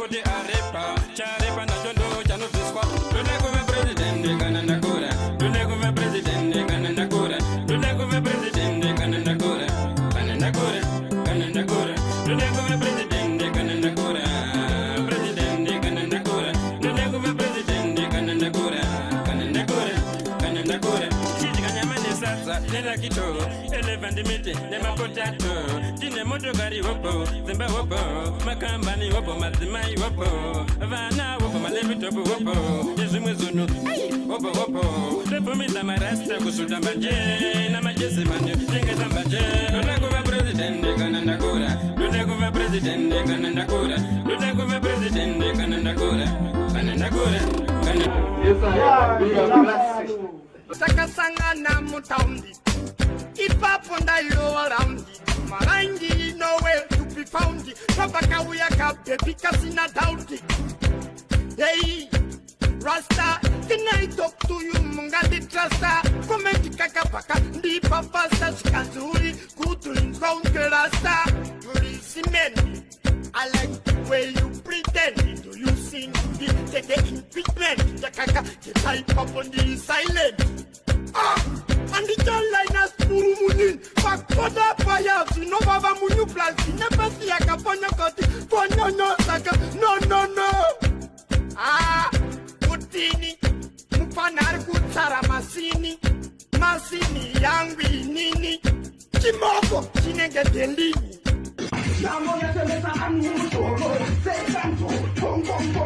kuti arepa charepa nachondo chanobviswa ndoda kuva president kana ndakura ndoda kuva president kana ndakura ndoda kuva president kana ndakura kana ndakura kana ndakura ndoda kuva president kana ndakura president kana ndakura ndoda kuva president kana ndakura kana ndakura kana ndakura chidikanyama nesadza nerakito elevandimite nemapotato tine motokari hopo dzimba hopo makambani hopo madzimai hopo vana hopo malevitopu hopo nezvimwe zvinhu hopo hopo tobvumidza marasta kusuta mbanje namajesemani tengesa mbanje ndoda kuva president kana ndakura ndoda kuva president kana ndakura ndoda kuva president kana ndakura kana ndakura kana takasangana mutaundi ipapo ndailowa raundi marangi nowhere to be found pabakauya kabebi kasina daundi hey rasta can I talk to you mungandi trasta komenti kakabaka ndipa fasta shikanzuri kutulinzonke rasta yurisimeni I like the way you pretend. Do you seem to be taking impeachment? Jakaka, the type up on the silent. And the tall line has Murumunin. Fakoda Payas, you know, Baba Munu plans. You never see a Capona cut. For no, Saka. No. Putini. Mupanar Kutsara Masini. Masini, Yangwi, Nini. Chimoko, Chinega Delini. Namo yasemeza amutogo sesanto tongombo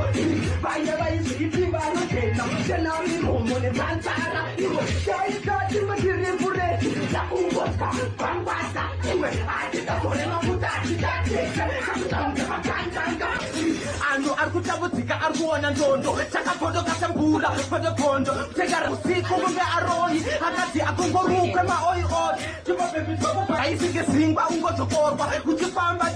vaya iziti vano tena tena miromo ne vantara iwo shaika timatiri pure takungosa kwangwasa iwe atita tole mabutati tateka kamutambe makantanga ando arkutabutika arkuona ndondo chakakondo kasambula kondo tegara usiku munge aroni akati akongoruka maoi oi timabebi tobo aisike singwa ungozokorwa kuchifamba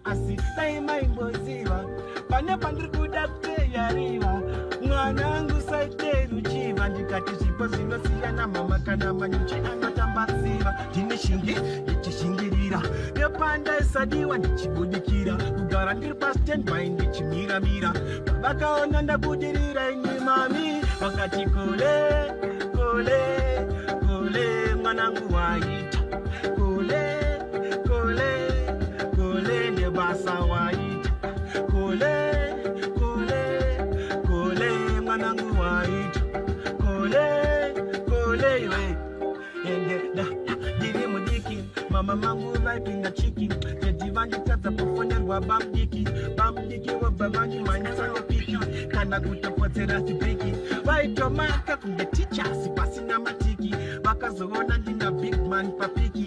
asita imaimboziva pane pandikuda kuteyariva mwanangu saiteru chiva ndikati zvipo zvinosiyana mama kana manyuchi anotambatsiva ndine shingi ndichishingirira nepanda isadiwa ndichibudikira kugara ndiri pastandby ndichimiramira vakaona ndabudirira ini mami vakati kule kule kule mwanangu waita kule kule basa waita kule kule kule mwanangu waita kule kule iwe ende da diri mudiki mama mangu vaipinda chiki jedivandi tata pofonerwa bamdiki wa babangi manyisano piki kana kutapotsera sipiki vaitomaka kunge ticha sipasi na matiki vakazoona ndina big man papiki